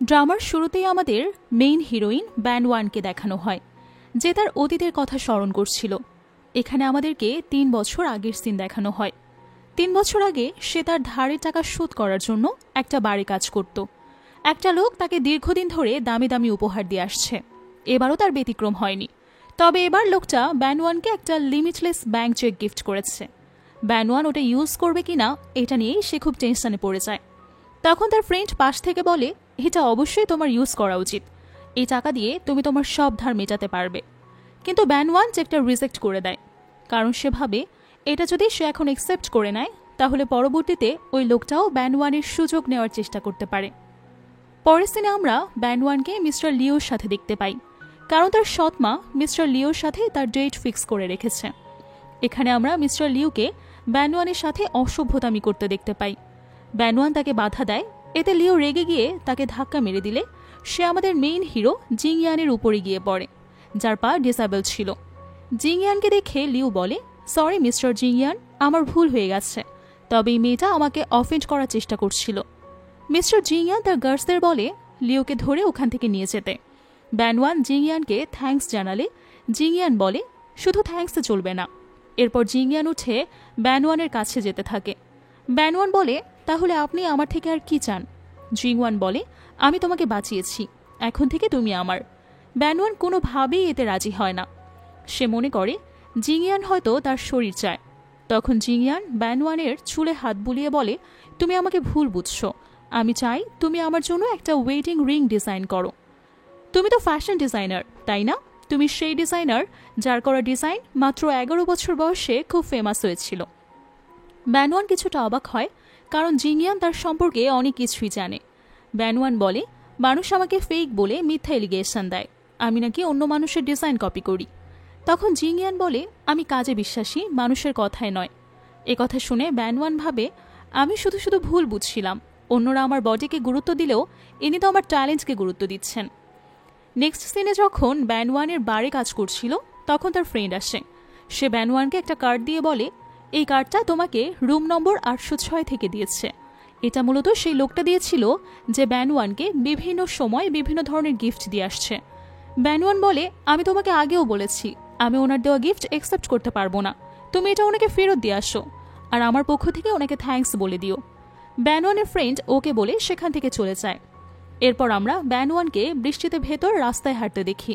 ড্রামার শুরুতেই আমাদের main heroine ব্যানওয়ানকে দেখানো হয়, যে তার অতীতের কথা স্মরণ করছিল। এখানে আমাদেরকে ৩ বছর আগের সিন দেখানো হয়। ৩ বছর আগে সে তার ধারের টাকা শোধ করার জন্য একটা বাড়ি কাজ করত। একটা লোক তাকে দীর্ঘদিন ধরে দামি দামি উপহার দিয়ে আসছে। এবারও তার ব্যতিক্রম হয়নি। তবে এবার লোকটা ব্যানওয়ানকে একটা লিমিটলেস ব্যাংক চেক গিফট করেছে। ব্যানওয়ান ওটা ইউজ করবে কিনা এটা নিয়েই সে খুব টেনশনে পড়ে যায়। তখন তার ফ্রেন্ড পাশ থেকে বলে, এটা অবশ্যই তোমার ইউজ করা উচিত, এই টাকা দিয়ে তুমি তোমার সব ধার মেটাতে পারবে। কিন্তু ব্যানওয়ান চেকটা রিজেক্ট করে দেয়, কারণ সে ভাবে এটা যদি সে এখন অ্যাকসেপ্ট করে নেয় তাহলে পরবর্তীতে ওই লোকটাও ব্যানওয়ানের সুযোগ নেওয়ার চেষ্টা করতে পারে। পরের সিনে আমরা ব্যানওয়ানকে মিস্টার লিওর সাথে দেখতে পাই, কারণ তার সৎমা মিস্টার লিওর সাথে তার ডেট ফিক্স করে রেখেছে। এখানে আমরা মিস্টার লিওকে ব্যানওয়ানের সাথে অসভ্যতামি করতে দেখতে পাই। ব্যানওয়ান তাকে বাধা দেয়, এতে লিও রেগে গিয়ে তাকে ধাক্কা মেরে দিলে সে আমাদের মেইন হিরো জিংয়ানের উপরে গিয়ে পড়ে, যার পা ডিসেবল ছিল। জিংয়ানকে দেখে লিও বলে, সরি মিস্টার জিংয়ান, আমার ভুল হয়ে গেছে, তবে এই মেয়েটা আমাকে অফেন্ড করার চেষ্টা করছিল। মিস্টার জিংয়ান তার গার্ডসদের বলে লিওকে ধরে ওখান থেকে নিয়ে যেতে। ব্যানওয়ান জিংয়ানকে থ্যাঙ্কস জানালে জিংয়ান বলে, শুধু থ্যাঙ্কসে চলবে না। এরপর জিংয়ান উঠে ব্যানওয়ানের কাছে যেতে থাকে। ব্যানওয়ান বলে, তাহলে আপনি আমার থেকে আর কি চান? জিংওয়ান বলে, আমি তোমাকে বাঁচিয়েছি, এখন থেকে তুমি আমার। ব্যানওয়ান কোনোভাবেই এতে রাজি হয় না। সে মনে করে জিংয়ান হয়তো তার শরীর চায়। তখন জিংয়ান ব্যানওয়ানের চুলে হাত বুলিয়ে বলে, তুমি আমাকে ভুল বুঝছো, আমি চাই তুমি আমার জন্য একটা ওয়েডিং রিং ডিজাইন করো। তুমি তো ফ্যাশন ডিজাইনার, তাই না? তুমি সেই ডিজাইনার যার করা ডিজাইন মাত্র 11 বছর বয়সে খুব ফেমাস হয়েছিল। ব্যানওয়ান কিছুটা অবাক হয়, কারণ জিংয়ান তার সম্পর্কে অনেক কিছুই জানে। ব্যানওয়ান বলে, মানুষ আমাকে ফেক বলে মিথ্যা এলিগেশন দেয়, আমি নাকি অন্য মানুষের ডিজাইন কপি করি। তখন জিংয়ান বলে, আমি কাজে বিশ্বাসী, মানুষের কথায় নয়। কথা শুনে ব্যানওয়ান ভাবে, আমি শুধু শুধু ভুল বুঝছিলাম, অন্যরা আমার বডিকে গুরুত্ব দিলেও ইনি তো আমার ট্যালেন্টকে গুরুত্ব দিচ্ছেন। নেক্সট সিনে যখন ব্যানওয়ানের বারে কাজ করছিল তখন তার ফ্রেন্ড আসে। সে ব্যানওয়ানকে একটা কার্ড দিয়ে বলে, এই কার্ডটা তোমাকে রুম নম্বর 806 থেকে দিয়েছে। এটা মূলত সেই লোকটা দিয়েছিল যে ব্যানওয়ানকে বিভিন্ন সময় বিভিন্ন ধরনের গিফট দিয়ে আসছে। ব্যানওয়ান বলে, আমি তোমাকে আগেও বলেছি আমি ওনার দেওয়া গিফট অ্যাকসেপ্ট করতে পারবো না, তুমি এটা ওনাকে ফেরত দিয়ে আসো, আর আমার পক্ষ থেকে ওনাকে থ্যাঙ্কস বলে দিও। ব্যানওয়ানের ফ্রেন্ড ওকে বলে সেখান থেকে চলে যায়। এরপর আমরা ব্যানওয়ানকে বৃষ্টিতে ভেতর রাস্তায় হাঁটতে দেখি।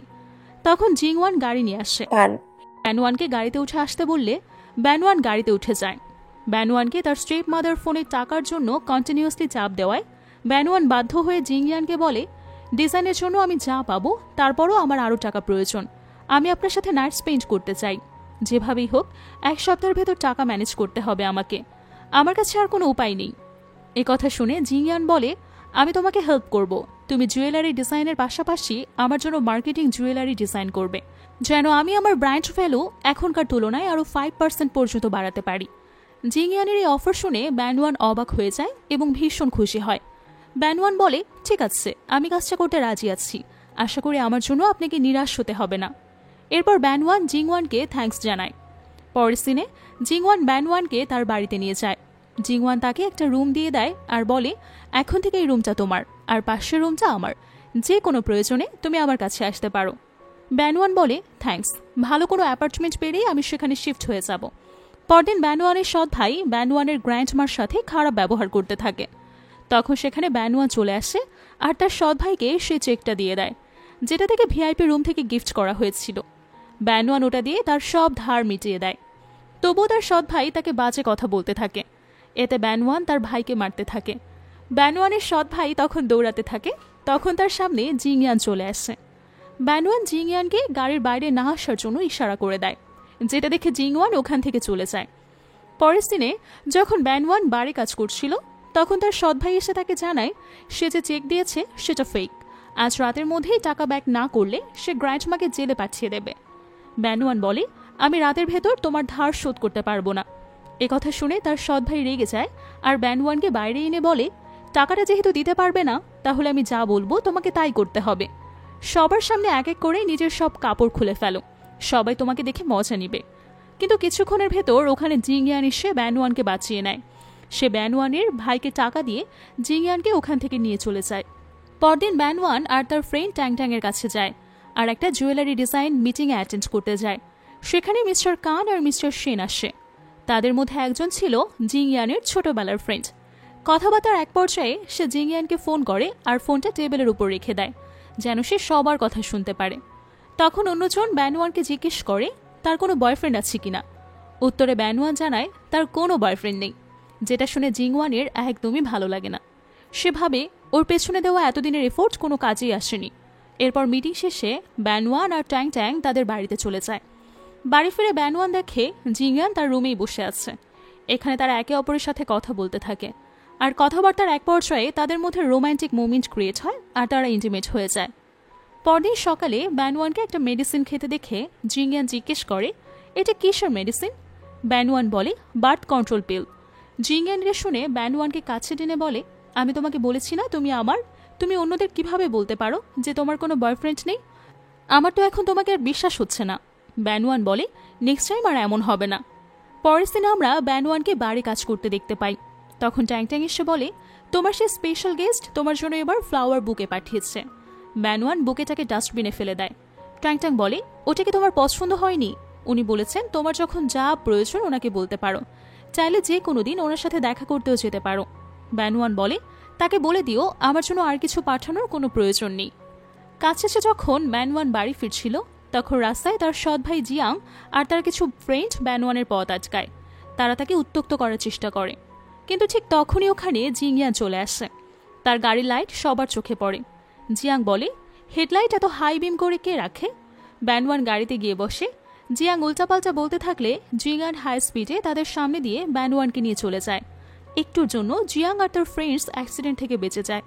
তখন জিংওয়ান গাড়ি নিয়ে আসে। ব্যানওয়ানকে গাড়িতে উঠে আসতে বললে ব্যানওয়ান গাড়িতে উঠে যায়। ব্যানওয়ানকে তার স্ট্রেপ মাদার ফোনে টাকার জন্য কন্টিনিউয়াসলি চাপ দেওয়ায় ব্যানওয়ান বাধ্য হয়ে জিংয়ানকে বলে, ডিজাইনের জন্য আমি যা পাবো তারপরও আমার আরও টাকা প্রয়োজন, আমি আপনার সাথে নাইট স্পেন্ড করতে চাই, যেভাবেই হোক 1 সপ্তাহের ভেতর টাকা ম্যানেজ করতে হবে আমাকে, আমার কাছে আর কোনো উপায় নেই। কথা শুনে জিংয়ান বলে, আমি তোমাকে হেল্প করব, তুমি জুয়েলারি ডিজাইনের পাশাপাশি আমার জন্য মার্কেটিং জুয়েলারি ডিজাইন করবে, যেন আমি আমার ব্র্যান্ড ভ্যালু এখনকার তুলনায় আরও 5% পর্যন্ত বাড়াতে পারি। জিংয়ানের এই অফার শুনে ব্যানওয়ান অবাক হয়ে যায় এবং ভীষণ খুশি হয়। ব্যানওয়ান বলে, ঠিক আছে, আমি কাজটা করতে রাজি আছি, আশা করি আমার জন্য আপনাকে নিরাশ হতে হবে না। এরপর ব্যানওয়ান জিংওয়ানকে থ্যাঙ্কস জানায়। পরের সিনে জিংওয়ান ব্যানওয়ানকে তার বাড়িতে নিয়ে যায়। জিংওয়ান তাকে একটা রুম দিয়ে দেয় আর বলে, এখন থেকে এই রুমটা তোমার আর পাশের রুমটা আমার, যে কোনো প্রয়োজনে তুমি আমার কাছে আসতে পারো। ব্যানওয়ান বলে, থ্যাঙ্কস, ভালো কোনো অ্যাপার্টমেন্ট পেলেই আমি সেখানে শিফট হয়ে যাব। পরদিন ব্যানওয়ানের সৎ ভাই ব্যানওয়ানের গ্র্যান্ডমার সাথে খারাপ ব্যবহার করতে থাকে। তখন সেখানে ব্যানওয়ান চলে আসে আর তার সৎ ভাইকে সে চেকটা দিয়ে দেয়, যেটা থেকে ভিআইপি রুম থেকে গিফট করা হয়েছিল। ব্যানওয়ান ওটা দিয়ে তার সব ধার মিটিয়ে দেয়। তবুও তার সৎ ভাই তাকে বাজে কথা বলতে থাকে, এতে ব্যানওয়ান তার ভাইকে মারতে থাকে। ব্যানওয়ানের সৎ ভাই তখন দৌড়াতে থাকে, তখন তার সামনে জিংয়ান চলে আসে। ব্যানওয়ান জিংয়ানকে গাড়ির বাইরে না আসার জন্য ইশারা করে দেয়, যেটা দেখে জিংওয়ান ওখান থেকে চলে যায়। পরের দিনে যখন ব্যানওয়ান বাড়ি কাজ করছিল তখন তার সৎ ভাই এসে তাকে জানায় সে যে চেক দিয়েছে সেটা ফেক, আজ রাতের মধ্যেই টাকা ব্যাক না করলে সে গ্র্যান্ডমাকে জেলে পাঠিয়ে দেবে। ব্যানওয়ান বলে, আমি রাতের ভেতর তোমার ধার শোধ করতে পারবো না। কথা শুনে তার সৎ ভাই রেগে যায় আর ব্যানওয়ানকে বাইরে এনে বলে, টাকাটা যেহেতু দিতে পারবে না তাহলে আমি যা বলবো তোমাকে তাই করতে হবে, সবার সামনে এক এক করে নিজের সব কাপড় খুলে ফেলো, সবাই তোমাকে দেখে মজা নিবে। কিন্তু কিছুক্ষণের ভেতর ওখানে জিংয়ান এসে ব্যানওয়ানকে বাঁচিয়ে নেয়। সে ব্যানওয়ানের ভাইকে টাকা দিয়ে জিংয়ানকে ওখান থেকে নিয়ে চলে যায়। পরদিন ব্যানওয়ান আর তার ফ্রেন্ড ট্যাং ট্যাংয়ের কাছে যায় আর একটা জুয়েলারি ডিজাইন মিটিংয়ে অ্যাটেন্ড করতে যায়। সেখানে মিস্টার কান আর মিস্টার সেন আসে। তাদের মধ্যে একজন ছিল জিংয়ানের ছোটবেলার ফ্রেন্ড। কথাবার্তার এক পর্যায়ে সে জিংয়ানকে ফোন করে আর ফোনটা টেবিলের উপর রেখে দেয় যেন সে সবার কথা শুনতে পারে। তখন অন্যজন ব্যানওয়ানকে জিজ্ঞেস করে তার কোনো বয়ফ্রেন্ড আছে কিনা। উত্তরে ব্যানওয়ান জানায় তার কোনো বয়ফ্রেন্ড নেই, যেটা শুনে জিংওয়ানের একদমই ভালো লাগে না। সে ভাবে ওর পেছনে দেওয়া এতদিনের এফোর্ট কোনো কাজেই আসেনি। এরপর মিটিং শেষে ব্যানওয়ান আর ট্যাং ট্যাং তাদের বাড়িতে চলে যায়। বাড়ি ফিরে ব্যানওয়ান দেখে জিংয়ান তার রুমেই বসে আছে। এখানে তারা একে অপরের সাথে কথা বলতে থাকে আর কথাবার্তার এক পর্যায়ে তাদের মধ্যে রোম্যান্টিক মোমেন্ট ক্রিয়েট হয় আর তারা ইন্টিমেট হয়ে যায়। পরদিন সকালে ব্যানওয়ানকে একটা মেডিসিন খেতে দেখে জিংয়ান জিজ্ঞেস করে এটা কিসের মেডিসিন। ব্যানওয়ান বলে বার্থ কন্ট্রোল পিল। জিংয়ানকে শুনে ব্যানওয়ানকে কাছে টেনে বলে আমি তোমাকে বলেছি না তুমি অন্যদের কিভাবে বলতে পারো যে তোমার কোনো বয়ফ্রেন্ড নেই? আমার তো এখন তোমাকে আর বিশ্বাস হচ্ছে না। ব্যানওয়ান বলে নেক্সট টাইম আর এমন হবে না। পরের দিন আমরা ব্যানওয়ানকে বাড়ি কাজ করতে দেখতে পাই। তখন ট্যাং ট্যাং এসে বলে তোমার সেই স্পেশাল গেস্ট তোমার জন্য এবার ফ্লাওয়ার বুকে পাঠিয়েছে। ব্যানওয়ান বুকেটাকে ডাস্টবিনে ফেলে দেয়। ট্যাং ট্যাং বলে ওটা কি তোমার পছন্দ হয়নি? উনি বলেছেন তোমার যখন যা প্রয়োজন ওনাকে বলতে পারো, চাইলে যে কোনো দিন ওনার সাথে দেখা করতেও যেতে পারো। ব্যানওয়ান বলে তাকে বলে দিও আমার জন্য আর কিছু পাঠানোর কোনো প্রয়োজন নেই। কাজ শেষে যখন ব্যানওয়ান বাড়ি ফিরছিল তখন রাস্তায় তার সৎ ভাই জিয়াং আর তার কিছু ফ্রেন্ড ব্যানওয়ানের পথ আটকায়। তারা তাকে উত্ত্যক্ত করার চেষ্টা করে, কিন্তু ঠিক তখনই ওখানে জিংয়ান চলে আসে। তার গাড়ির লাইট সবার চোখে পড়ে। জিয়াং বলে হেডলাইট এত হাই বিম করে কে রাখে? ব্যানওয়ান গাড়িতে গিয়ে বসে। জিয়াং উল্টাপাল্টা বলতে থাকলে জিংয়ান হাই স্পিডে তাদের সামনে দিয়ে ব্যানওয়ানকে নিয়ে চলে যায়। একটুর জন্য জিয়াং আর তার ফ্রেন্ডস অ্যাক্সিডেন্ট থেকে বেঁচে যায়।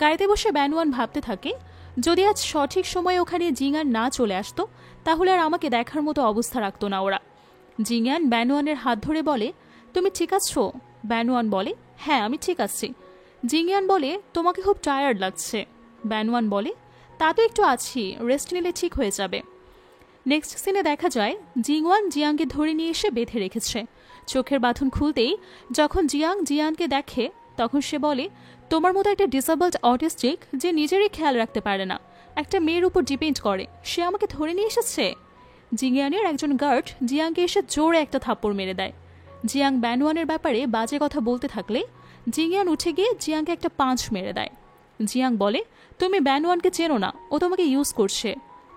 গাড়িতে বসে ব্যানওয়ান ভাবতে থাকে যদি আজ সঠিক সময়ে ওখানে জিংয়ান না চলে আসতো তাহলে আর আমাকে দেখার মতো অবস্থা রাখতো না ওরা। জিংয়ান ব্যানওয়ানের হাত ধরে বলে তুমি ঠিক আছো? ব্যানওয়ান বলে হ্যাঁ আমি ঠিক আছি। জিংয়ান বলে তোমাকে খুব টায়ার্ড লাগছে। ব্যানওয়ান বলে তা তো একটু আছি, রেস্ট নিলে ঠিক হয়ে যাবে। নেক্সট সিনে দেখা যায় জিংওয়ান জিয়াংকে ধরে নিয়ে এসে বেঁধে রেখেছে। চোখের বাঁধন খুলতেই যখন জিয়াং জিয়ানকে দেখে তখন সে বলে তোমার মতো একটা ডিসেবলড অটিস্টিক যে নিজেরই খেয়াল রাখতে পারে না, একটা মেয়ের উপর ডিপেন্ড করে, সে আমাকে ধরে নিয়ে এসেছে। জিংয়ানের একজন গার্ড জিয়াংকে এসে জোরে একটা থাপ্পড় মেরে দেয়। জিয়াং ব্যানওয়ানের ব্যাপারে বাজে কথা বলতে থাকলে জিংয়ান উঠে গিয়ে জিয়াংকে একটা পাঁচ মেরে দেয়। জিয়াং বলে তুমি ব্যানওয়ানকে চেনো না, ও তোমাকে ইউজ করছে,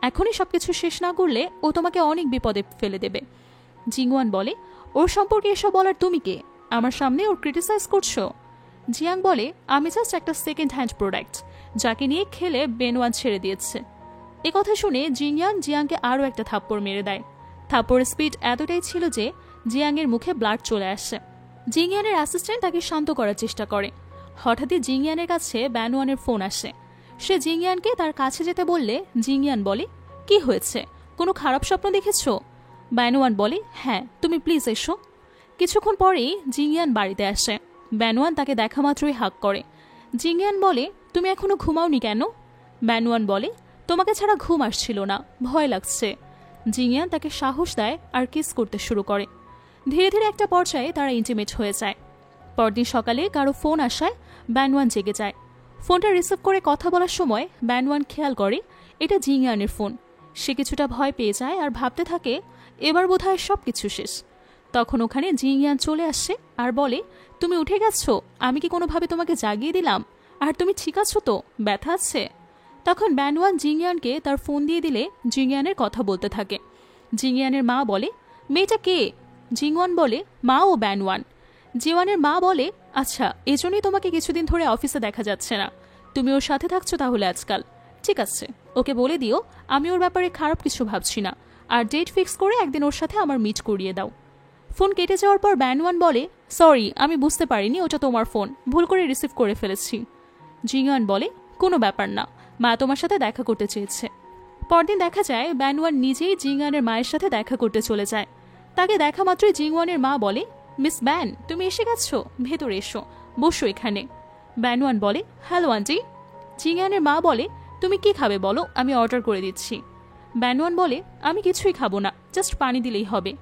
এখনই সবকিছু শেষ না করলে ও তোমাকে অনেক বিপদে ফেলে দেবে। জিংওয়ান বলে ওর সম্পর্কে এসব বলার তুমি কে? আমার সামনে ওর ক্রিটিসাইজ করছো? জিয়াং বলে আমি জাস্ট একটা সেকেন্ড হ্যান্ড প্রোডাক্ট যাকে নিয়ে খেলে বেনওয়ান ছেড়ে দিয়েছে। এ কথা শুনে জিংয়ান জিয়াংকে আরও একটা থাপ্পড় মেরে দেয়। থাপ্পড়ের স্পিড এতটাই ছিল যে জিয়াংয়ের মুখে ব্লাড চলে আসে। জিংয়ানের অ্যাসিস্ট্যান্ট তাকে শান্ত করার চেষ্টা করে। হঠাৎই জিংয়ানের কাছে ব্যানওয়ানের ফোন আসে। সে জিংয়ানকে তার কাছে যেতে বললে জিংয়ান বলে কি হয়েছে, কোনো খারাপ স্বপ্ন দেখেছ? ব্যানওয়ান বলে হ্যাঁ, তুমি প্লিজ এসো। কিছুক্ষণ পরেই জিংয়ান বাড়িতে আসে। ব্যানওয়ান তাকে দেখা মাত্রই হাক করে। জিংয়ান বলে তুমি এখনো ঘুমাওনি কেন? ব্যানওয়ান বলে তোমাকে ছাড়া ঘুম আসছিল না, ভয় লাগছে। জিংয়ান তাকে সাহস দেয় আর কিস করতে শুরু করে। ধীরে ধীরে একটা পর্যায়ে তারা ইন্টিমেট হয়ে যায়। পরদিন সকালে কারো ফোন আসায় ব্যানওয়ান জেগে যায়। ফোনটা রিসিভ করে কথা বলার সময় ব্যানওয়ান খেয়াল করে এটা জিংয়ানের ফোন। সে কিছুটা ভয় পেয়ে যায় আর ভাবতে থাকে এবার বোধহয় সব কিছু শেষ। তখন ওখানে জিংয়ান চলে আসে আর বলে তুমি উঠে গেছো, আমি কি কোনোভাবে তোমাকে জাগিয়ে দিলাম? আর তুমি ঠিক আছো তো, ব্যথা আছে? তখন ব্যানওয়ান জিংয়ানকে তার ফোন দিয়ে দিলে জিংয়ানের কথা বলতে থাকে। জিংয়ানের মা বলে মেয়েটা কে? জিংওয়ান বলে মা ও ব্যানওয়ান। জিওয়ানের মা বলে আচ্ছা, এজন্যই তোমাকে কিছুদিন ধরে অফিসে দেখা যাচ্ছে না, তুমি ওর সাথে থাকছো তাহলে আজকাল। ঠিক আছে, ওকে বলে দিও আমি ওর ব্যাপারে খারাপ কিছু ভাবছি না, আর ডেট ফিক্স করে একদিন ওর সাথে আমার মিট করিয়ে দাও। ফোন কেটে যাওয়ার পর ব্যানওয়ান বলে সরি, আমি বুঝতে পারিনি ওটা তোমার ফোন, ভুল করে রিসিভ করে ফেলেছি। জিংওয়ান বলে কোনো ব্যাপার না, মা তোমার সাথে দেখা করতে চেয়েছে। পরদিন দেখা যায় ব্যানওয়ান নিজেই জিংওয়ানের মায়ের সাথে দেখা করতে চলে যায়। তাকে দেখা মাত্রই জিংওয়ানের মা বলে মিস ব্যান, তুমি এসে গেছো, ভেতরে এসো, বসো এখানে। ব্যানওয়ান বলে হ্যালো আন্টি। জিংওয়ানের মা বলে তুমি কি খাবে বলো, আমি অর্ডার করে দিচ্ছি। ব্যানওয়ান বলে আমি কিছুই খাবো না, জাস্ট পানি দিলেই হবে।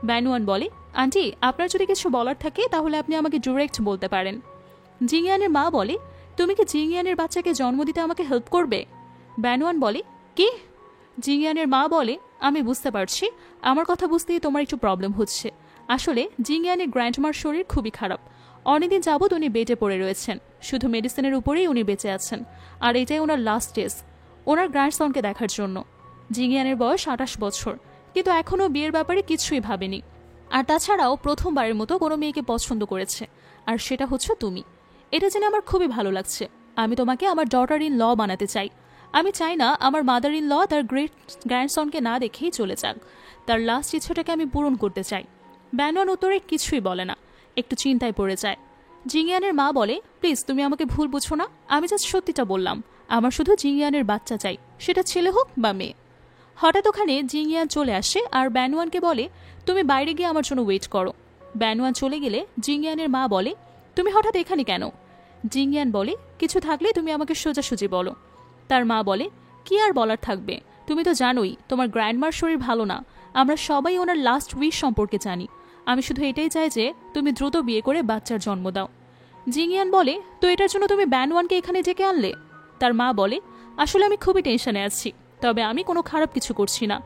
ব্যানওয়ান বলে আন্টি, আপনার যদি কিছু বলার থাকে তাহলে আপনি আমাকে ডিরেক্ট বলতে পারেন। জিংওয়ানের মা বলে তুমি কি জিংয়ানের বাচ্চাকে জন্ম দিতে আমাকে হেল্প করবে? ব্যানওয়ান বলে, কি? জিংয়ানের মা বলে, আমি বুঝতে পারছি, আমার কথা বুঝতেই তোমার একটু প্রবলেম হচ্ছে। আসলে জিংয়ানের গ্র্যান্ডমার শরীর খুবই খারাপ। অনেকদিন যাবৎ উনি বেডে পড়ে রয়েছেন, শুধু মেডিসিনের উপরেই উনি বেঁচে আছেন, আর এটাই ওনার লাস্ট ডেজ ওনার গ্র্যান্ডসনকে দেখার জন্য। জিংয়ানের বয়স 28 বছর, কিন্তু এখনও বিয়ের ব্যাপারে কিছুই ভাবেনি। আর তাছাড়াও প্রথমবারের মতো কোনো মেয়েকে পছন্দ করেছে, আর সেটা হচ্ছে তুমি। এটা জেনে আমার খুবই ভালো লাগছে। আমি তোমাকে আমার ডটার ইন ল বানাতে চাই। আমি চাই না আমার মাদার ইন ল তার গ্রেট গ্র্যান্ডসনকে না দেখেই চলে যাক। তার লাস্ট ইচ্ছাটাকে আমি পূরণ করতে চাই। ব্যানওয়ান উত্তরে কিছুই বলে না, একটু চিন্তায় পড়ে যায়। জিংয়ানের মা বলে, প্লিজ তুমি আমাকে ভুল বুঝো না, আমি জাস্ট সত্যিটা বললাম। আমার শুধু জিংয়ানের বাচ্চা চাই, সেটা ছেলে হোক বা মেয়ে। হঠাৎ ওখানে জিংয়ান চলে আসে আর ব্যানওয়ানকে বলে, তুমি বাইরে গিয়ে আমার জন্য ওয়েট করো। ব্যানওয়ান চলে গেলে জিংয়ানের মা বলে, তুমি হঠাৎ এখানে কেন? জিংয়ান বলে, কিছু থাকলে তুমি আমাকে সোজাসুজি বলো। তার মা বলে, কি আর বলার থাকবে, তুমি তো জানোই তোমার গ্র্যান্ডমার শরীর ভালো না। আমরা সবাই ওনার লাস্ট উইশ সম্পর্কে জানি। আমি শুধু এটাই চাই যে তুমি দ্রুত বিয়ে করে বাচ্চার জন্ম দাও। জিংয়ান বলে, তো এটার জন্য তুমি ব্যানওয়ানকে এখানে ডেকে আনলে? তার মা বলে, আসলে আমি খুবই টেনশনে আছি, তবে আমি কোনো খারাপ কিছু করছি না।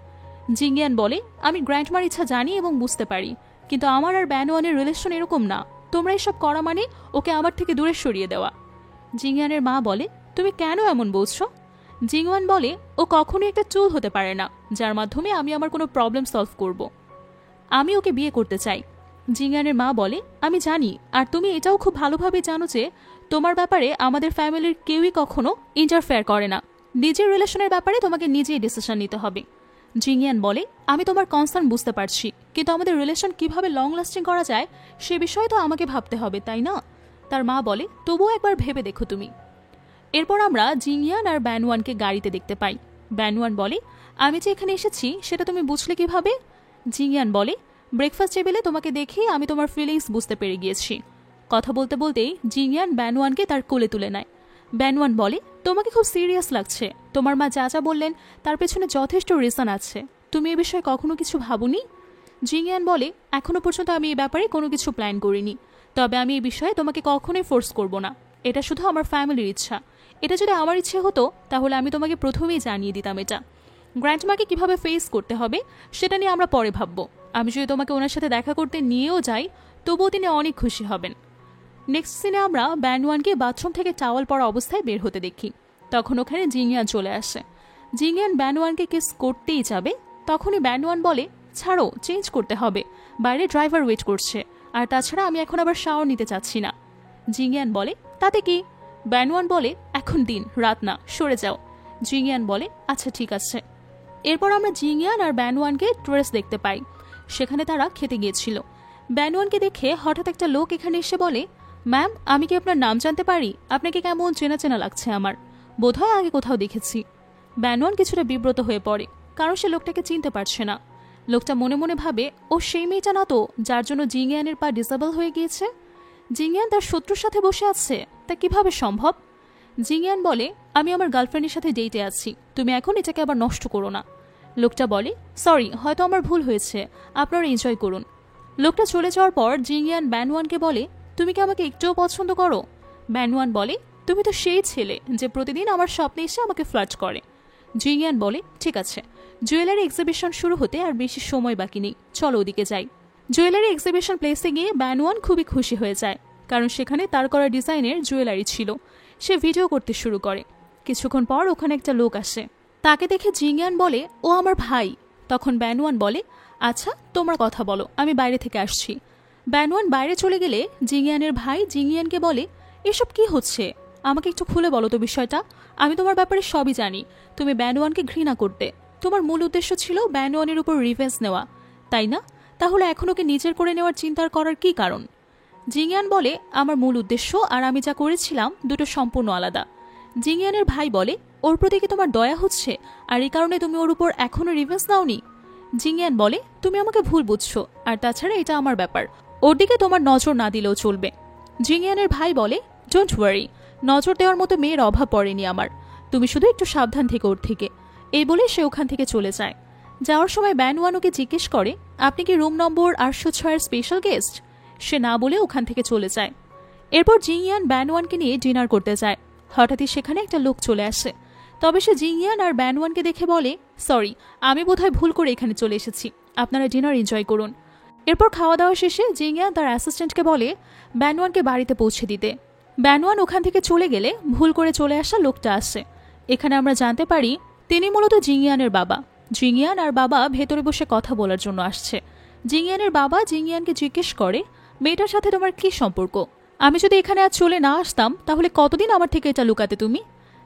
জিংয়ান বলে, আমি গ্র্যান্ডমার ইচ্ছা জানি এবং বুঝতে পারি, কিন্তু আমার আর ব্যানওয়ানের রিলেশন এরকম না। তোমরা এসব করা মানে ওকে আমার থেকে দূরে সরিয়ে দেওয়া। জিংয়ানের মা বলে, তুমি কেন এমন বলছো? জিংওয়ান বলে, ও কখনোই একটা চুল হতে পারে না যার মাধ্যমে আমি আমার কোনো প্রবলেম সলভ করব। আমি ওকে বিয়ে করতে চাই। জিংয়ানের মা বলে, আমি জানি, আর তুমি এটাও খুব ভালোভাবে জানো যে তোমার ব্যাপারে আমাদের ফ্যামিলির কেউই কখনো ইন্টারফেয়ার করে না। নিজের রিলেশনের ব্যাপারে তোমাকে নিজেই ডিসিশন নিতে হবে। জিংয়ান বলে, আমি তোমার কনসার্ন বুঝতে পারছি, কিন্তু আমাদের রিলেশন কিভাবে লং লাস্টিং করা যায় সে বিষয়ে তো আমাকে ভাবতে হবে, তাই না? তার মা বলে, তবুও একবার ভেবে দেখো তুমি। এরপর আমরা জিংয়ান আর ব্যানওয়ানকে গাড়িতে দেখতে পাই। ব্যানওয়ান বলে, আমি যে এখানে এসেছি সেটা তুমি বুঝলে কিভাবে? জিংয়ান বলে, ব্রেকফাস্ট টেবিলে তোমাকে দেখে আমি তোমার ফিলিংস বুঝতে পেরে গিয়েছি। কথা বলতে বলতেই জিংয়ান ব্যানওয়ানকে তার কোলে তুলে নেয়। ব্যানওয়ান বলে, তোমাকে খুব সিরিয়াস লাগছে। তোমার মা যা যা বললেন তার পেছনে যথেষ্ট রিজন আছে। তুমি এ বিষয়ে কখনো কিছু ভাবুনি? জিংয়ান বলে, এখনো পর্যন্ত আমি এই ব্যাপারে কোনো কিছু প্ল্যান করিনি, তবে আমি এই বিষয়ে তোমাকে কখনোই ফোর্স করব না। এটা শুধু আমার ফ্যামিলির ইচ্ছা। এটা যদি আমার ইচ্ছে হতো তাহলে আমি তোমাকে প্রথমেই জানিয়ে দিতাম এটা। গ্র্যান্ডমাকে কিভাবে ফেস করতে হবে সেটা নিয়ে আমরা পরে ভাববো। আমি যদি তোমাকে ওনার সাথে দেখা করতে নিয়েও যাই তবুও তিনি অনেক খুশি হবেন। নেক্সট সিনে আমরা ব্যানওয়ানকে বাথরুম থেকে টাওয়াল পরা অবস্থায় বের হতে দেখি। তখন ওখানে জিংয়ান চলে আসে। জিংয়ান ব্যানওয়ানকে কিস করতেই যাবে, তখনই ব্যানওয়ান বলে, ছাড়ো, চেঞ্জ করতে হবে, বাইরে ড্রাইভার ওয়েট করছে, আর তাছাড়া আমি এখন আবার শাওয়ার নিতে চাচ্ছি না। জিংয়ান বলে, তাতে কি? ব্যানওয়ান বলে, এখন দিন, রাত না, সরে যাও। জিংয়ান বলে, আচ্ছা ঠিক আছে। এরপর আমরা জিংয়ান আর ব্যানওয়ানকে ট্রেস দেখতে পাই। সেখানে তারা খেতে গিয়েছিল। ব্যানওয়ানকে দেখে হঠাৎ একটা লোক এখানে এসে বলে, ম্যাম, আমি কি আপনার নাম জানতে পারি? আপনাকে কেমন চেনা চেনা লাগছে আমার, বোধহয় আগে কোথাও দেখেছি। ব্যানওয়ান কিছুটা বিব্রত হয়ে পড়ে, কারণ সে লোকটাকে চিনতে পারছে না। লোকটা মনে মনে ভাবে, ও সেই মেয়েটা না তো যার জন্য জিংয়ানের পা ডিসেবল হয়ে গিয়েছে? জিংয়ান তার শত্রুর সাথে বসে আছে, তা কিভাবে সম্ভব? জিংয়ান বলে, আমি আমার গার্লফ্রেন্ডের সাথে ডেটে আছি, তুমি এখন এটাকে আবার নষ্ট করো না। লোকটা বলে, সরি, হয়তো আমার ভুল হয়েছে, আপনারা এনজয় করুন। লোকটা চলে যাওয়ার পর জিংয়ান ব্যানওয়ানকে বলে, তুমি কি আমাকে একটুও পছন্দ করো? ব্যানওয়ান বলে, তুমি তো সেই ছেলে যে প্রতিদিন আমার স্বপ্নে এসে আমাকে ফ্লার্ট করে। জিংয়ান বলে, ঠিক আছে, জুয়েলারি এক্সিবিশন শুরু হতে আর বেশি সময় বাকি নেই, চলো ওদিকে যাই। জুয়েলারি এক্সিবিশন প্লেসে গিয়ে ব্যানওয়ান খুবই খুশি হয়ে যায়, কারণ সেখানে তার করা ডিজাইনের জুয়েলারি ছিল। সে ভিডিও করতে শুরু করে। কিছুক্ষণ পর ওখানে একটা লোক আসে। তাকে দেখে জিংয়ান বলে, ও আমার ভাই। তখন ব্যানওয়ান বলে, আচ্ছা তোমরা কথা বলো, আমি বাইরে থেকে আসছি। ব্যানওয়ান বাইরে চলে গেলে জিংয়ানের ভাই জিংয়ানকে বলে, এসব কি হচ্ছে? আমাকে একটু খুলে বলো তো বিষয়টা। আমি তোমার ব্যাপারে সবই জানি। তুমি ব্যানওয়ানকে ঘৃণা করতে, তোমার মূল উদ্দেশ্য ছিল ব্যানওয়ানের উপর রিভেঞ্জ নেওয়া, তাই না? তাহলে এখন ওকে নিজের করে নেওয়ার চিন্তা করার কি কারণ? জিংয়ান বলে, আমার মূল উদ্দেশ্য আর আমি যা করেছিলাম দুটো সম্পূর্ণ আলাদা। জিংয়ানের ভাই বলে, ওর প্রতি কি তোমার দয়া হচ্ছে, আর এই কারণে তুমি ওর উপর এখনো রিভেঞ্জ নাওনি? জিংয়ান বলে, তুমি আমাকে ভুল বুঝছো, আর তাছাড়া এটা আমার ব্যাপার, ওর দিকে তোমার নজর না দিলেও চলবে। জিংয়ানের ভাই বলে, ডোন্ট ওয়ারি, নজর দেওয়ার মতো মেয়ের অভাব পড়েনি আমার, তুমি শুধু একটু সাবধান থেকে ওর থেকে। এই বলে সে ওখান থেকে চলে যায়। যাওয়ার সময় ব্যানওয়ান ওকে জিজ্ঞেস করে, আপনি কি রুম নম্বর 806 এর স্পেশাল গেস্ট? সে না বলে ওখান থেকে চলে যায়। এরপর জিংয়ান ব্যানওয়ানকে নিয়ে ডিনার করতে যায়। হঠাৎই সেখানে একটা লোক চলে আসে। তবে সে জিংয়ান আর ব্যানওয়ানকে দেখে বলে, সরি, আমি বোধহয় ভুল করে এখানে চলে এসেছি, আপনারা ডিনার এনজয় করুন। এরপর খাওয়া দাওয়া শেষে জিংয়ান তার অ্যাসিস্ট্যান্টকে বলে ব্যানওয়ানকে বাড়িতে পৌঁছে দিতে। ব্যানওয়ান ওখান থেকে চলে গেলে ভুল করে চলে আসা লোকটা আসে। এখানে আমরা জানতে পারি তিনি মূলত জিংয়ানের বাবা। জিংয়ান আর বাবা ভেতরে বসে কথা বলার জন্য আসছে। জিংয়ানের বাবা জিংয়ানকে জিজ্ঞেস করে, মেয়েটার সাথে তোমার কি সম্পর্ক? আমি যদি এখানে আজ চলে না আসতাম তাহলে কতদিন আমার থেকে এটা লুকাতে তুমি?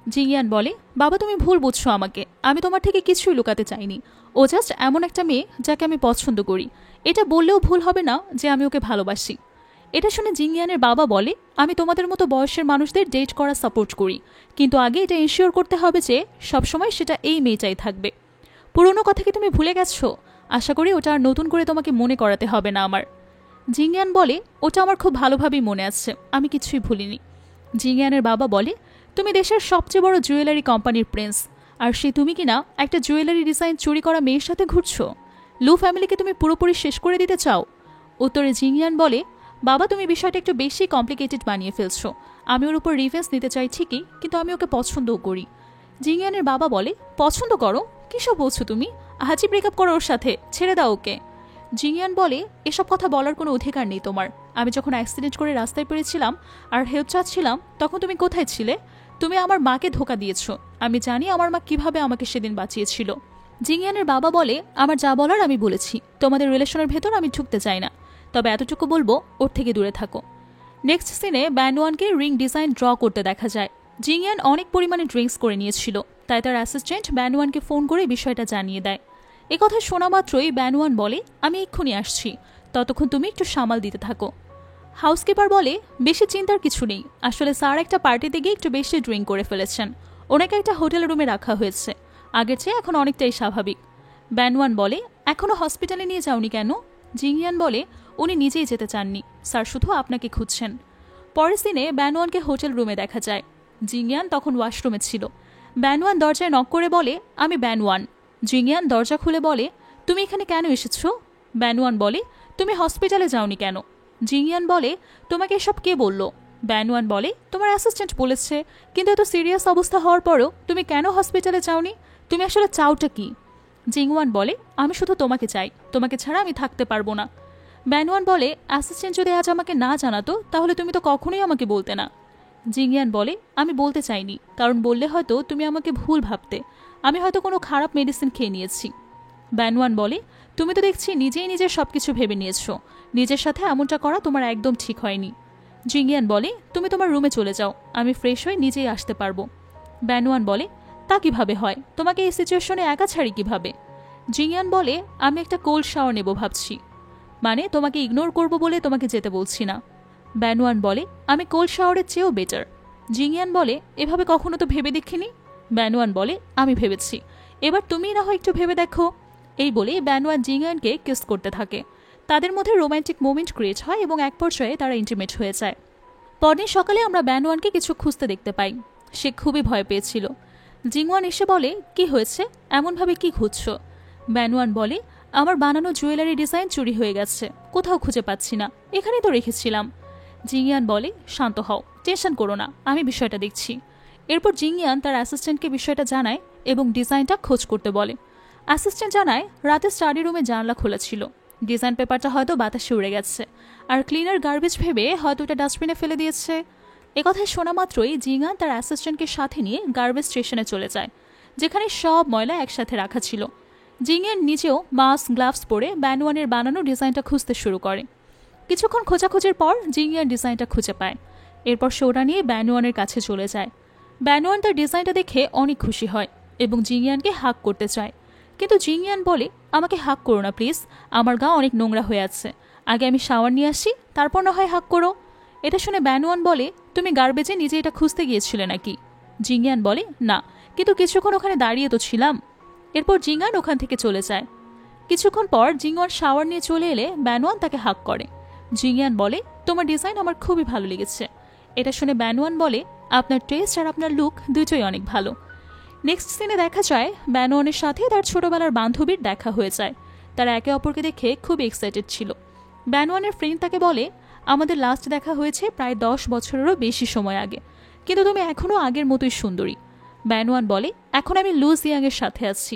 জিংয়ান বলে, বাবা তুমি ভুল বুঝছো আমাকে, আমি তোমার থেকে কিছুই লুকাতে চাইনি। ও জাস্ট এমন একটা মেয়ে যাকে আমি পছন্দ করি। এটা বললেও ভুল হবে না যে আমি ওকে ভালোবাসি। এটা শুনে জিংয়ানের বাবা বলে, আমি তোমাদের মতো বয়সের মানুষদের ডেট করা সাপোর্ট করি, কিন্তু আগে এটা এনশিওর করতে হবে যে সবসময় সেটা এই মেয়েটাই থাকবে। পুরনো কথা কি তুমি ভুলে গেছো? আশা করি ওটা আর নতুন করে তোমাকে মনে করাতে হবে না আমার। জিংয়ান বলে, ওটা আমার খুব ভালোভাবেই মনে আছে, আমি কিছুই ভুলিনি। জিংয়ানের বাবা বলে, তুমি দেশের সবচেয়ে বড় জুয়েলারি কোম্পানির প্রিন্স, আর সে তুমি কিনা একটা জুয়েলারি ডিজাইন চুরি করা মেয়ের সাথে ঘুরছো? লু ফ্যামিলিকে তুমি পুরোপুরি শেষ করে দিতে চাও? উত্তরে জিংয়ান বলে, বাবা তুমি বিষয়টা একটু বেশি কমপ্লিকেটেড বানিয়ে ফেলছো। আমি ওর উপর রিভেন্স নিতে চাই ঠিকই, কিন্তু আমি ওকে পছন্দও করি। জিংয়ানের বাবা বলে, পছন্দ করো? কিসব বলছো তুমি? আজই ব্রেকআপ করো ওর সাথে, ছেড়ে দাও ওকে। জিংয়ান বলে, এসব কথা বলার কোনো অধিকার নেই তোমার। আমি যখন অ্যাক্সিডেন্ট করে রাস্তায় পড়েছিলাম আর হেল্প চাচ্ছিলাম তখন তুমি কোথায় ছিলে? তুমি আমার মাকে ধোকা দিয়েছ। আমি জানি আমার মা কিভাবে আমাকে সেদিন বাঁচিয়েছিল। জিংয়ানের বাবা বলে, আমার যা বলার আমি বলেছি, তোমাদের রিলেশনের ভেতর আমি ঢুকতে চাই না, তবে এতটুকু বলবো ওর থেকে দূরে থাকো। নেক্সট সিনে ব্যানওয়ানকে রিং ডিজাইন ড্র করতে দেখা যায়। জিংয়ান অনেক পরিমাণে ড্রিঙ্কস করে নিয়েছিল, তাই তার অ্যাসিস্ট্যান্ট ব্যানওয়ানকে ফোন করে বিষয়টা জানিয়ে দেয়। এ কথা শোনা মাত্রই ব্যানওয়ান বলে, আমি এক্ষুনি আসছি, ততক্ষণ তুমি একটু সামাল দিতে থাকো। হাউসকিপার বলে, বেশি চিন্তার কিছু নেই, আসলে স্যার একটা পার্টিতে গিয়ে একটু বেশি ড্রিঙ্ক করে ফেলেছেন, ওনাকে একটা হোটেল রুমে রাখা হয়েছে, আগের চেয়ে এখন অনেকটাই স্বাভাবিক। ব্যানওয়ান বলে, এখনো হসপিটালে নিয়ে যাওনি কেন? জিংয়ান বলে, উনি নিজেই যেতে চাননি, স্যার শুধু আপনাকে খুঁজছেন। পরের দিনে ব্যানওয়ানকে হোটেল রুমে দেখা যায়। জিংয়ান তখন ওয়াশরুমে ছিল। ব্যানওয়ান দরজায় নক করে বলে, আমি ব্যানওয়ান। জিংয়ান দরজা খুলে বলে, তুমি এখানে কেন এসেছো? ব্যানওয়ান বলে, তুমি হসপিটালে যাওনি কেন? জিংয়ান বলে, তোমাকে এসব কে বলল? ব্যানওয়ান বলে, তোমার অ্যাসিস্ট্যান্ট বলেছে, কিন্তু এত সিরিয়াস অবস্থা হওয়ার পরও তুমি কেন হসপিটালে যাওনি? তুমি আসলে চাওটা কি? জিংওয়ান বলে, আমি শুধু তোমাকে চাই, তোমাকে ছাড়া আমি থাকতে পারবো না। ব্যানওয়ান বলে, অ্যাসিস্ট্যান্ট যদি আজ আমাকে না জানাতো তাহলে তুমি তো কখনোই আমাকে বলতে না। জিংয়ান বলে, আমি বলতে চাইনি, কারণ বললে হয়তো তুমি আমাকে ভুল ভাবতে, আমি হয়তো কোনো খারাপ মেডিসিন খেয়ে নিয়েছি। ব্যানওয়ান বলে, তুমি তো দেখছি নিজেই নিজের সবকিছু ভেবে নিয়েছো, নিজের সাথে এমনটা করা তোমার একদম ঠিক হয়নি। জিংয়ান বলে, তুমি তোমার রুমে চলে যাও, আমি ফ্রেশ হয়ে নিজেই আসতে পারবো। ব্যানওয়ান বলে, তা কিভাবে হয়? তোমাকে এই সিচুয়েশনে একা ছাড়ি কিভাবে? জিংয়ান বলে, আমি একটা কোল্ড শাওয়ার নেব ভাবছি। মানে তোমাকে ইগনোর করব বলে তোমাকে যেতে বলছি না। ব্যানওয়ান বলে, আমি কোল্ড শাওয়ারের চেয়েও বেটার। জিংয়ান বলে, এভাবে কখনো তো ভেবে দেখিনি। ব্যানওয়ান বলে, আমি ভেবেছি, এবার তুমি না হয় একটু ভেবে দেখো। এই বলে ব্যানওয়ান জিংয়ানকে কিস করতে থাকে। তাদের মধ্যে রোম্যান্টিক মোমেন্ট ক্রিয়েট হয় এবং এক পর্যায়ে তারা ইন্টিমেট হয়ে যায়। পরদিন সকালে আমরা ব্যানওয়ানকে কিছু খুঁজতে দেখতে পাই। সে খুবই ভয় পেয়েছিল। জিংওয়ান এসে বলে, কি হয়েছে, এমনভাবে কি খুঁজছ? ব্যানওয়ান বলে, আমার বানানো জুয়েলারি ডিজাইন চুরি হয়ে গেছে, কোথাও খুঁজে পাচ্ছি না, এখানেই তো রেখেছিলাম। জিংয়ান বলে, শান্ত হও, টেনশন করো না, আমি বিষয়টা দেখছি। এরপর জিংয়ান তার অ্যাসিস্ট্যান্টকে বিষয়টা জানায় এবং ডিজাইনটা খোঁজ করতে বলে। অ্যাসিস্ট্যান্ট জানায়, রাতে স্টাডি রুমে জানলা খোলা ছিল, ডিজাইন পেপারটা হয়তো বাতাসে উড়ে গেছে, আর ক্লিনার গার্বেজ ভেবে হয়তো এটা ডাস্টবিনে ফেলে দিয়েছে। একথায় শোনা মাত্রই জিংয়ান তার অ্যাসিস্ট্যান্টকে সাথে নিয়ে গার্বেজ স্টেশনে চলে যায়, যেখানে সব ময়লা একসাথে রাখা ছিল। জিংয়ান নিজেও মাস্ক গ্লাভস পরে ব্যানওয়ানের বানানো ডিজাইনটা খুঁজতে শুরু করে। কিছুক্ষণ খোঁজাখুঁজির পর জিংয়ান ডিজাইনটা খুঁজে পায়। এরপর সে ওটা নিয়ে ব্যানওয়ানের কাছে চলে যায়। ব্যানওয়ান তার ডিজাইনটা দেখে অনেক খুশি হয় এবং জিংয়ানকে হাক করতে চায়, কিন্তু জিংয়ান বলে, আমাকে হাক করো না প্লিজ, আমার গা অনেক নোংরা হয়ে আছে, আগে আমি শাওয়ার নিয়ে আসি, তারপর না হয় হাক করো। এটা শুনে ব্যানওয়ান বলে, তুমি গার্বেজে নিজে এটা খুঁজতে গিয়েছিলে নাকি? জিংয়ান বলে, না, কিন্তু কিছুক্ষণ ওখানে দাঁড়িয়ে তো ছিলাম। এরপর জিংয়ান ওখান থেকে চলে যায়। কিছুক্ষণ পর জিংওয়ান শাওয়ার নিয়ে চলে এলে ব্যানওয়ান তাকে হাক করে। জিংয়ান বলে, তোমার ডিজাইন আমার খুবই ভালো লেগেছে। এটা শুনে ব্যানওয়ান বলে, আপনার টেস্ট আর আপনার লুক দুটোই অনেক ভালো। নেক্সট সিনে দেখা যায় ব্যানওয়ানের সাথে তার ছোটবেলার বান্ধবীর দেখা হয়ে যায়। তারা একে অপরকে দেখে খুব এক্সাইটেড ছিল। ব্যানওয়ানের ফ্রেন্ড তাকে বলে, আমাদের লাস্ট দেখা হয়েছে প্রায় 10 বছরেরও বেশি সময় আগে, কিন্তু তুমি এখনও আগের মতোই সুন্দরী। ব্যানওয়ান বলে, এখন আমি লু জিয়াংয়ের সাথে আছি।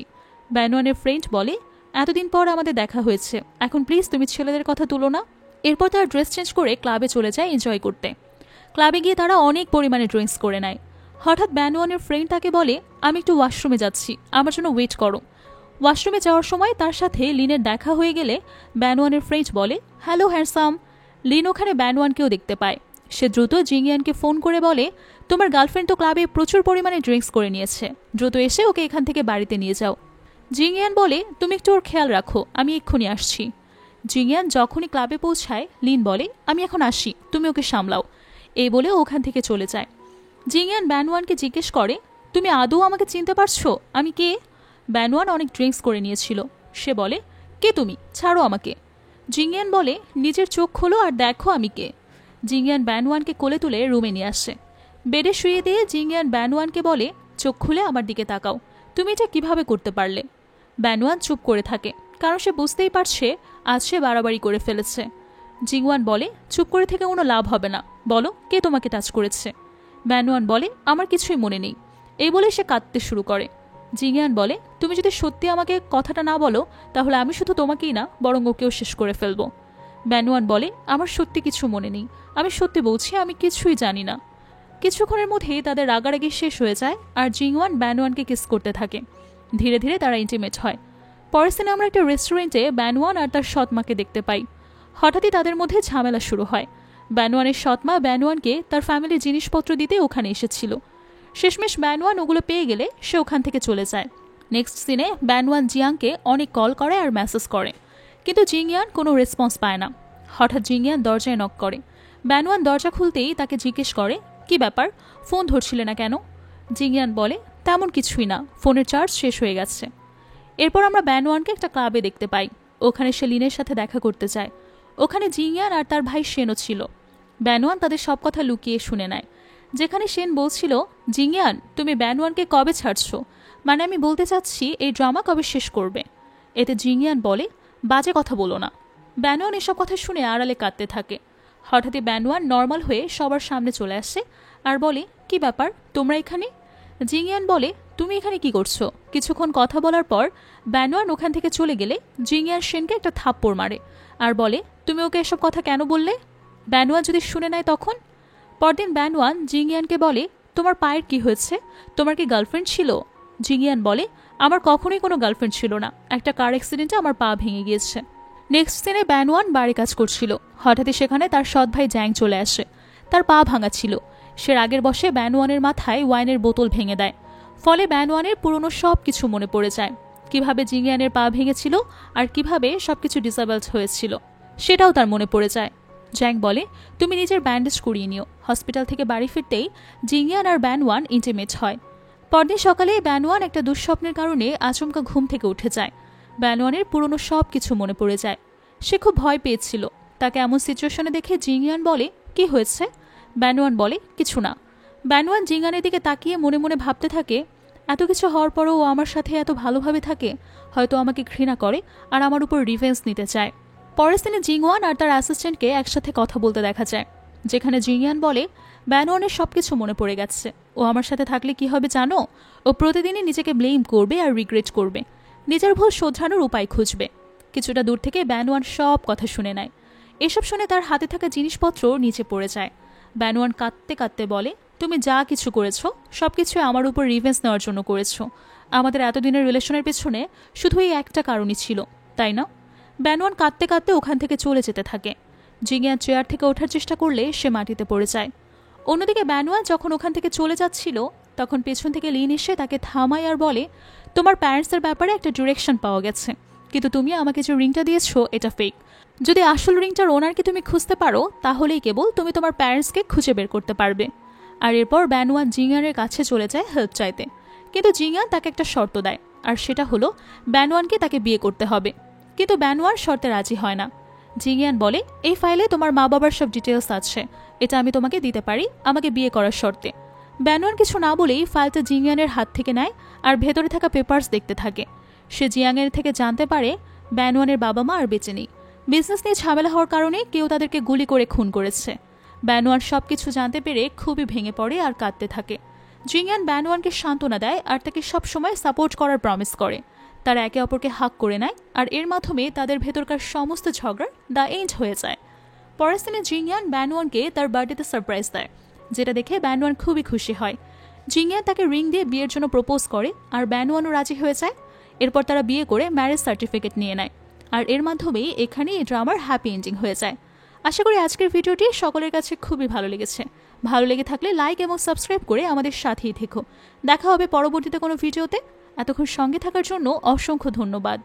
ব্যানওয়ানের ফ্রেন্ড বলে, এতদিন পর আমাদের দেখা হয়েছে, এখন প্লিজ তুমি ছেলেদের কথা তুলো না। এরপর তারা ড্রেস চেঞ্জ করে ক্লাবে চলে যায় এনজয় করতে। ক্লাবে গিয়ে তারা অনেক পরিমাণে ড্রিঙ্কস করে নেয়। হঠাৎ ব্যানওয়ানের ফ্রেন্ড তাকে বলে, আমি একটু ওয়াশরুমে যাচ্ছি, আমার জন্য ওয়েট করো। ওয়াশরুমে যাওয়ার সময় তার সাথে লিনের দেখা হয়ে গেলে ব্যানওয়ানের ফ্রেন্ড বলে, হ্যালো হ্যান্ডসাম। লিন ওখানে ব্যানওয়ানকেও দেখতে পায়। সে দ্রুত জিংয়ানকে ফোন করে বলে, তোমার গার্লফ্রেন্ড তো ক্লাবে প্রচুর পরিমাণে ড্রিঙ্কস করে নিয়েছে, দ্রুত এসে ওকে এখান থেকে বাড়িতে নিয়ে যাও। জিংয়ান বলে, তুমি একটু ওর খেয়াল রাখো, আমি এক্ষুনি আসছি। জিংয়ান যখনই ক্লাবে পৌঁছায়, লিন বলে, আমি এখন আসি, তুমি ওকে সামলাও। এই বলে ওখান থেকে চলে যায়। জিংয়ান ব্যানওয়ানকে জিজ্ঞেস করে, তুমি আদৌ আমাকে চিনতে পারছো? আমি কে? ব্যানওয়ান অনেক ড্রিঙ্কস করে নিয়েছিল। সে বলে, কে তুমি? ছাড়ো আমাকে। জিংয়ান বলে, নিজের চোখ খোলো আর দেখো আমি কে। জিংয়ান ব্যানওয়ানকে কোলে তুলে রুমে নিয়ে আসে। বেডে শুয়ে দিয়ে জিংয়ান ব্যানওয়ানকে বলে, চোখ খুলে আমার দিকে তাকাও, তুমি এটা কিভাবে করতে পারলে? ব্যানওয়ান চুপ করে থাকে, কারণ সে বুঝতেই পারছে আজ সে বাড়াবাড়ি করে ফেলেছে। জিংওয়ান বলে, চুপ করে থেকে কোনো লাভ হবে না, বলো কে তোমাকে টাচ করেছে? ব্যানওয়ান বলে, আমার কিছুই মনে নেই। এই বলে সে কাঁদতে শুরু করে। জিংয়ান বলে, তুমি যদি সত্যি আমাকে কথাটা না বলো, তাহলে আমি শুধু তোমাকেই না বরং ওকেও শেষ করে ফেলবো। ব্যানওয়ান বলে, আমার সত্যি কিছু মনে নেই, আমি সত্যি বলছি আমি কিছুই জানি না। কিছুক্ষণের মধ্যেই তাদের রাগারাগি শেষ হয়ে যায় আর জিংওয়ান ব্যানওয়ানকে কিস করতে থাকে। ধীরে ধীরে তারা ইন্টিমেট হয়। পরের দিনে আমরা একটা রেস্টুরেন্টে ব্যানওয়ান আর তার সৎমাকে দেখতে পাই। হঠাৎই তাদের মধ্যে ঝামেলা শুরু হয়। ব্যানওয়ানের সৎমা ব্যানওয়ানকে তার ফ্যামিলির জিনিসপত্র দিতে ওখানে এসেছিল। শেষমেশ ব্যানওয়ান ওগুলো পেয়ে গেলে সে ওখান থেকে চলে যায়। নেক্সট সিনে ব্যানওয়ান জিয়াংকে অনেক কল করে আর মেসেজ করে, কিন্তু জিংয়ান কোনো রেসপন্স পায় না। হঠাৎ জিংয়ান দরজায় নক করে। ব্যানওয়ান দরজা খুলতেই তাকে জিজ্ঞেস করে, কি ব্যাপার, ফোন ধরছিলে না কেন? জিংয়ান বলে, তেমন কিছুই না, ফোনের চার্জ শেষ হয়ে গেছে। এরপর আমরা ব্যানওয়ানকে একটা ক্লাবে দেখতে পাই। ওখানে সে লিনের সাথে দেখা করতে চায়। ওখানে জিংয়ান আর তার ভাই শেনও ছিল। ব্যানওয়ান তাদের সব কথা লুকিয়ে শুনে নেয়। যেখানে শেন বলছিল, জিংয়ান তুমি ব্যানওয়ানকে কবে ছাড়ছো? মানে আমি বলতে চাচ্ছি এই ড্রামা কবে শেষ করবে? এতে জিংয়ান বলে, বাজে কথা বলো না। ব্যানওয়ান এসব কথা শুনে আড়ালে কাঁদতে থাকে। হঠাৎই ব্যানওয়ান নর্মাল হয়ে সবার সামনে চলে আসে আর বলে, কি ব্যাপার, তোমরা এখানে? জিংয়ান বলে, তুমি এখানে কি করছো? কিছুক্ষণ কথা বলার পর ব্যানওয়ান ওখান থেকে চলে গেলে জিংয়ান শেনকে একটা থাপ্পড় মারে আর বলে, তুমি ওকে এসব কথা কেন বললে? ব্যানওয়ান যদি শুনে নেয় তখন? পরদিন ব্যানওয়ান জিংয়ানকে বলে, তোমার পায়ের কি হয়েছে? তোমার কি গার্লফ্রেন্ড ছিল? জিংয়ান বলে, আমার কখনোই কোনো গার্লফ্রেন্ড ছিল না, একটা কার অ্যাক্সিডেন্টে আমার পা ভেঙে গিয়েছে। নেক্সট দিনে ব্যানওয়ান বাড়ি কাজ করছিল। হঠাৎই সেখানে তার সৎ ভাই জ্যাং চলে আসে। তার পা ভাঙা ছিল। সে রাগের বসে ব্যানওয়ানের মাথায় ওয়াইনের বোতল ভেঙে দেয়। ফলে ব্যানওয়ানের পুরনো সব কিছু মনে পড়ে যায়, কিভাবে জিংয়ানের পা ভেঙেছিল আর কিভাবে সবকিছু ডিসেবলড হয়েছিল সেটাও তার মনে পড়ে যায়। জ্যাং বলে, তুমি নিজের ব্যান্ডেজ করিয়ে নিও। হসপিটাল থেকে বাড়ি ফিরতেই জিংয়ান আর ব্যানওয়ান ইন্টিমেট হয়। পরদিন সকালে ব্যানওয়ান একটা দুঃস্বপ্নের কারণে আচমকা ঘুম থেকে উঠে যায়। ব্যানওয়ানের পুরনো সব কিছু মনে পড়ে যায়। সে খুব ভয় পেয়েছিল। তাকে এমন সিচুয়েশনে দেখে জিংয়ান বলে, কি হয়েছে? ব্যানওয়ান বলে, কিছু না। ব্যানওয়ান জিংয়ানের দিকে তাকিয়ে মনে মনে ভাবতে থাকে, এত কিছু হওয়ার পরও ও আমার সাথে এত ভালোভাবে থাকে, হয়তো আমাকে ঘৃণা করে আর আমার উপর রিভেঞ্জ নিতে চায়। পরের দিনে জিংওয়ান আর তার অ্যাসিস্ট্যান্টকে একসাথে কথা বলতে দেখা যায়, যেখানে জিংয়ান বলে, ব্যানওয়ানের সবকিছু মনে পড়ে গেছে। ও আমার সাথে থাকলে কি হবে জানো? ও প্রতিদিনই নিজেকে ব্লেম করবে আর রিগ্রেট করবে, নিজের ভুল শোধরানোর উপায় খুঁজবে। কিছুটা দূর থেকে ব্যানওয়ান সব কথা শুনে নেয়। এসব শুনে তার হাতে থাকা জিনিসপত্র নিচে পড়ে যায়। ব্যানওয়ান কাঁদতে কাঁদতে বলে, তুমি যা কিছু করেছো সবকিছু আমার উপর রিভেঞ্জ নেওয়ার জন্য করেছো। আমাদের এতদিনের রিলেশনের পেছনে শুধু এই একটা কারণই ছিল, তাই না? ব্যানওয়ান কাঁদতে কাঁদতে ওখান থেকে চলে যেতে থাকে। জিংয়ান চেয়ার থেকে ওঠার চেষ্টা করলে সে মাটিতে পড়ে যায়। অন্যদিকে ব্যানওয়ান যখন ওখান থেকে চলে যাচ্ছিল, তখন পেছন থেকে লিন এসে তাকে থামায় আর বলে, তোমার প্যারেন্টসের ব্যাপারে একটা ডিরেকশন পাওয়া গেছে, কিন্তু তুমি আমাকে যে রিংটা দিয়েছো এটা ফেক। যদি আসল রিংটার ওনারকে তুমি খুঁজতে পারো, তাহলেই কেবল তুমি তোমার প্যারেন্টসকে খুঁজে বের করতে পারবে। আর এরপর ব্যানওয়ান জিংয়ানের কাছে চলে যায় হেল্প চাইতে, কিন্তু জিংয়ান তাকে একটা শর্ত দেয়, আর সেটা হলো ব্যানওয়ানকে তাকে বিয়ে করতে হবে। কিন্তু ব্যানওয়ান শর্তে রাজি হয় না। জিংয়ান বলে, এই ফাইলে তোমার মা বাবার সব ডিটেলস আছে, এটা আমি তোমাকে দিতে পারি আমাকে বিয়ে করার শর্তে। ব্যানওয়ান কিছু না বলেই ফাইলটা জিংয়ানের হাত থেকে নেয় আর ভেতরে থাকা পেপার্স দেখতে থাকে। সে জিয়াংয়ের থেকে জানতে পারে ব্যানওয়ানের বাবা মা আর বেঁচে নেই। বিজনেস নিয়ে ঝামেলা হওয়ার কারণে কেউ তাদেরকে গুলি করে খুন করেছে। ব্যানওয়ান সবকিছু জানতে পেরে খুবই ভেঙে পড়ে আর কাঁদতে থাকে। জিংয়ান ব্যানওয়ানকে সান্ত্বনা দেয় আর তাকে সবসময় সাপোর্ট করার প্রমিস করে। তারা একে অপরকে হাক করে নেয় আর এর মাধ্যমে তাদের ভেতরকার সমস্ত ঝগড়া দ্য এন্ড হয়ে যায়। পরের দিনে জিংয়ান ব্যানওয়ানকে তার বার্থডেতে সারপ্রাইজ দেয়, যেটা দেখে ব্যানওয়ান খুবই খুশি হয়। জিংয়ান তাকে রিং দিয়ে বিয়ের জন্য প্রপোজ করে আর ব্যানওয়ানও রাজি হয়ে যায়। এরপর তারা বিয়ে করে ম্যারেজ সার্টিফিকেট নিয়ে নেয় আর এর মাধ্যমেই এখানে এই ড্রামার হ্যাপি এন্ডিং হয়ে যায়। আশা করি আজকের ভিডিওটি সকলের কাছে খুবই ভালো লেগেছে। ভালো লেগে থাকলে লাইক এবং সাবস্ক্রাইব করে আমাদের সাথেই থেকো। দেখা হবে পরবর্তীতে কোনো ভিডিওতে। এতক্ষণ সঙ্গে থাকার জন্য অসংখ্য ধন্যবাদ।